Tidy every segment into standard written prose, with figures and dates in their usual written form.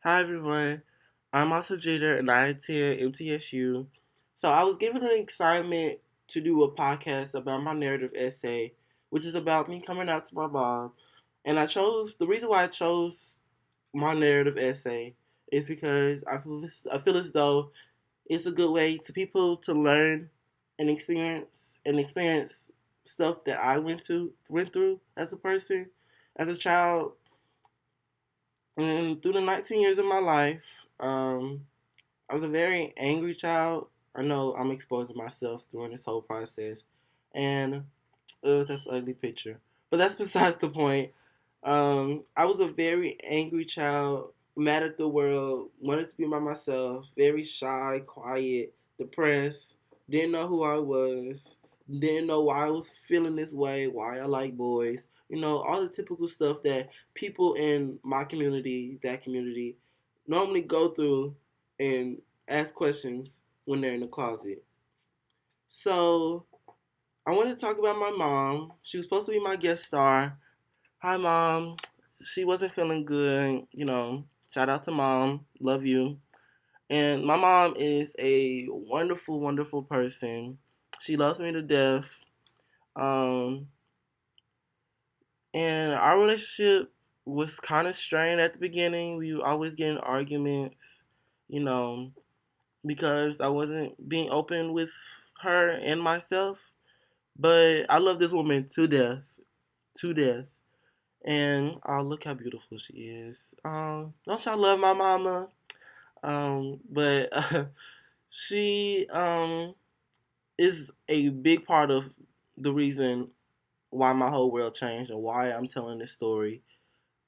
Hi everyone, I'm also Jeter and I attend MTSU. So I was given an assignment to do a podcast about my narrative essay, which is about me coming out to my mom. And the reason why I chose my narrative essay is because I feel as though it's a good way to people to learn and experience stuff that I went through as a person, as a child, and through the 19 years of my life. I was a very angry child. I know I'm exposing myself during this whole process, and that's an ugly picture. But that's besides the point. I was a very angry child, mad at the world, wanted to be by myself, very shy, quiet, depressed, didn't know who I was, didn't know why I was feeling this way, why I like boys, all the typical stuff that people in my community, that community, normally go through and ask questions when they're in the closet. So, I wanted to talk about my mom. She was supposed to be my guest star. Hi, mom. She wasn't feeling good. Shout out to mom. Love you. And my mom is a wonderful, wonderful person. She loves me to death. Um, and our relationship was kind of strained at the beginning. We were always getting arguments, you know, because I wasn't being open with her and myself. But I love this woman to death, to death. And oh, look how beautiful she is. Don't y'all love my mama? But she is a big part of the reason why my whole world changed and why I'm telling this story.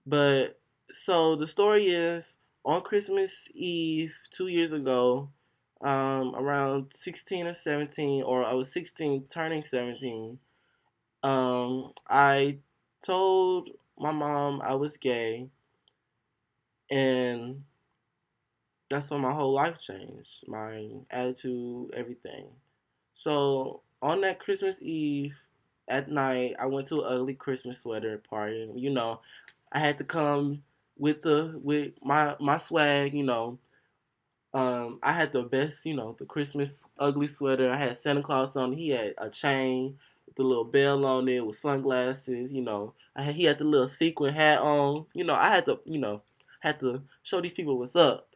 But so the story is on Christmas Eve 2 years ago, around 16 or 17, or I was 16 turning 17. I told my mom I was gay, and that's when my whole life changed. My attitude, everything. So on that Christmas Eve at night, I went to an ugly Christmas sweater party. I had to come with my swag. I had the best. The Christmas ugly sweater. I had Santa Claus on. He had a chain with the little bell on it with sunglasses. He had the little sequin hat on. I had to show these people what's up.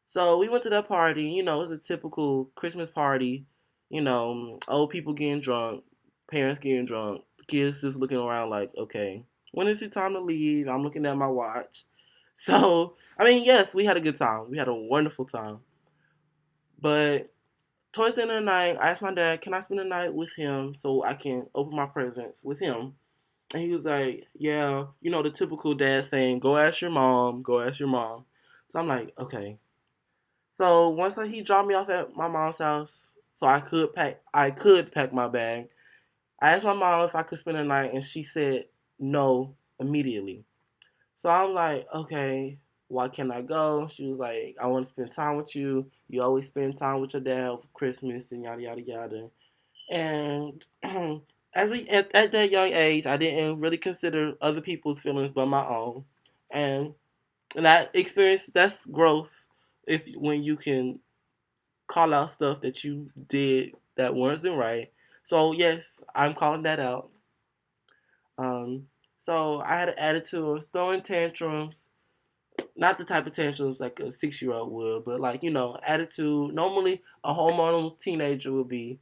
So we went to that party. It was a typical Christmas party. Old people getting drunk, parents getting drunk, kids just looking around like, okay, when is it time to leave? I'm looking at my watch. So, I mean, yes, we had a good time. We had a wonderful time. But towards the end of the night, I asked my dad, can I spend the night with him so I can open my presents with him? And he was like, yeah, the typical dad saying, go ask your mom, go ask your mom. So I'm like, okay. So once he dropped me off at my mom's house, so I could pack my bag. I asked my mom if I could spend the night, and she said no immediately. So I'm like, okay, why can't I go? She was like, I want to spend time with you. You always spend time with your dad for Christmas and yada yada yada. And at that young age, I didn't really consider other people's feelings but my own. And that experience, that's growth. If when you can call out stuff that you did that wasn't right. So yes, I'm calling that out. Um, so I had an attitude of throwing tantrums, not the type of tantrums like a 6 year old would, but like attitude. Normally, a hormonal teenager would be.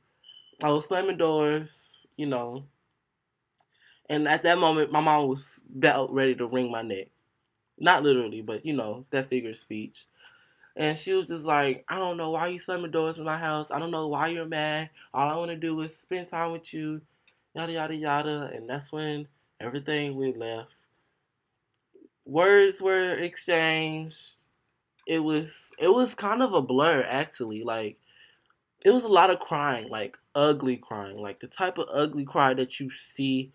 I was slamming doors, and at that moment, my mom was about ready to wring my neck. Not literally, but that figure of speech. And she was just like, I don't know why you slamming doors in my house. I don't know why you're mad. All I want to do is spend time with you, yada yada yada. And that's when everything went left. Words were exchanged. It was kind of a blur actually. Like it was a lot of crying, like ugly crying, like the type of ugly cry that you see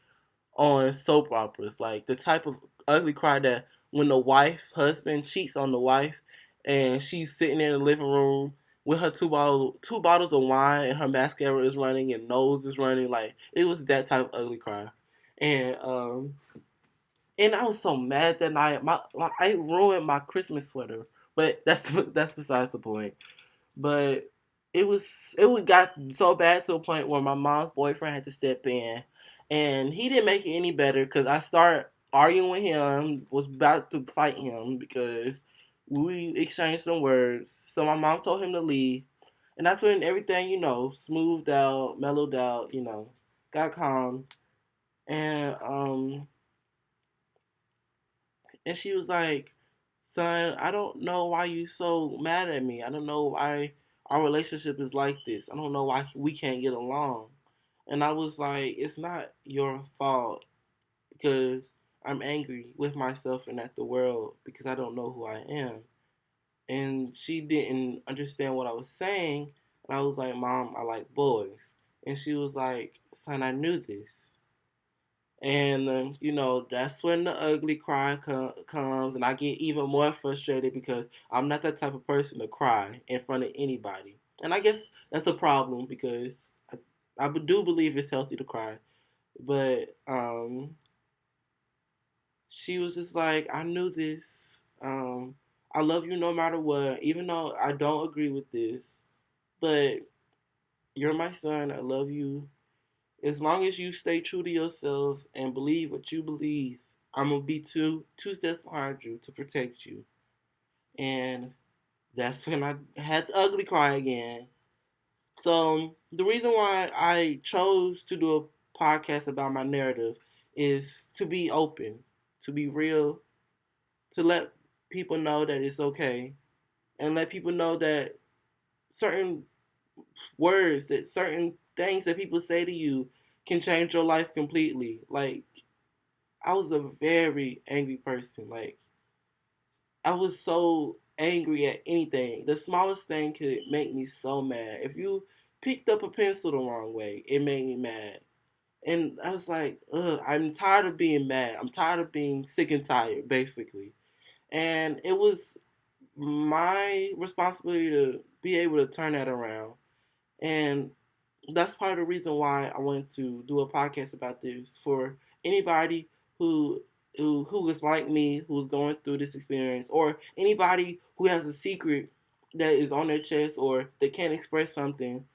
on soap operas, like the type of ugly cry that when the husband cheats on the wife, and she's sitting in the living room with her two bottles of wine, and her mascara is running and nose is running, like it was that type of ugly cry, and I was so mad that night. I ruined my Christmas sweater But that's besides the point. But it got so bad to a point where my mom's boyfriend had to step in, and he didn't make it any better because I started arguing with him, was about to fight him because we exchanged some words. So my mom told him to leave, and that's when everything smoothed out, mellowed out, got calm, and she was like, "Son, I don't know why you so mad at me. I don't know why our relationship is like this. I don't know why we can't get along." And I was like, "It's not your fault because I'm angry with myself and at the world because I don't know who I am." And she didn't understand what I was saying. And I was like, "Mom, I like boys." And she was like, "Son, I knew this." And that's when the ugly cry comes, and I get even more frustrated because I'm not that type of person to cry in front of anybody. And I guess that's a problem because I do believe it's healthy to cry. But she was just like, "I knew this. Um, I love you no matter what, even though I don't agree with this. But you're my son. I love you. As long as you stay true to yourself and believe what you believe, I'm gonna be two steps behind you to protect you." And that's when I had the ugly cry again. So the reason why I chose to do a podcast about my narrative is to be open, to be real, to let people know that it's okay, and let people know that certain words, that certain things that people say to you can change your life completely. Like, I was a very angry person. Like, I was so angry at anything. The smallest thing could make me so mad. If you picked up a pencil the wrong way, it made me mad. And I was like, ugh, I'm tired of being mad. I'm tired of being sick and tired, basically. And it was my responsibility to be able to turn that around. And that's part of the reason why I wanted to do a podcast about this for anybody who who is like me, who's going through this experience, or anybody who has a secret that is on their chest, or they can't express something,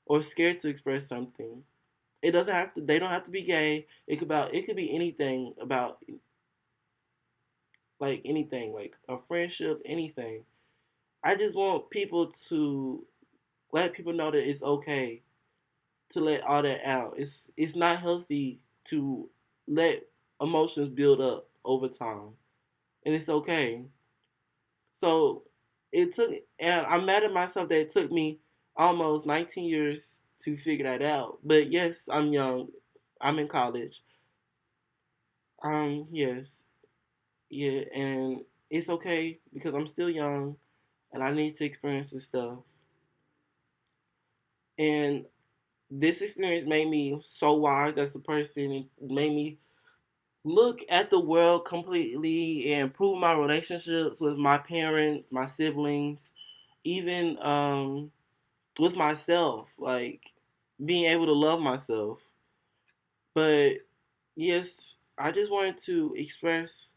or scared to express something. It doesn't have to. They don't have to be gay. It could be anything about, like, anything, like a friendship, anything. I just want people to let people know that it's okay to let all that out. It's not healthy to let emotions build up over time, and it's okay. So it took, and I'm mad at myself that it took me almost 19 years to figure that out. But yes, I'm young. I'm in college. Yes, yeah, and it's okay because I'm still young, and I need to experience this stuff. And this experience made me so wise as a person. It made me look at the world completely and improve my relationships with my parents, my siblings, even with myself, like being able to love myself. But yes, I just wanted to express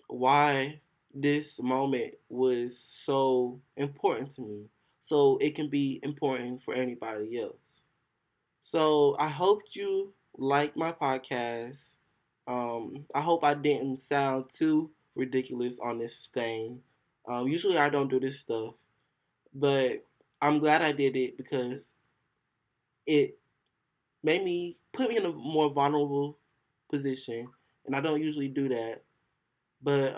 why this moment was so important to me, so it can be important for anybody else. So I hope you like my podcast. I hope I didn't sound too ridiculous on this thing. Usually I don't do this stuff, but I'm glad I did it because it made me put me in a more vulnerable position, and I don't usually do that. But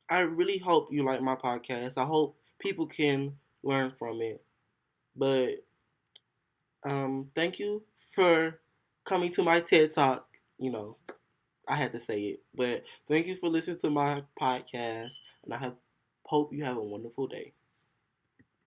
I really hope you like my podcast. I hope people can learn from it. But thank you for coming to my TED Talk. You know, I had to say it. But thank you for listening to my podcast, and hope you have a wonderful day.